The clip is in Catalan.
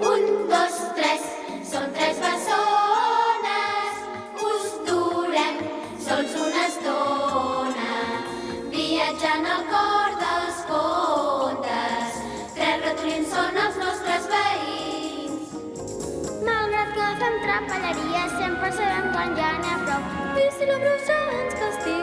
Un, dos, tres, són tres bessones, us durem sols una estona, viatjant al cor dels contes. Tres ratolins són els nostres veïns. Malgrat que fem trapelleria, sempre sabem quan ja n'hi ha prou. I si la bruixa ens castiga,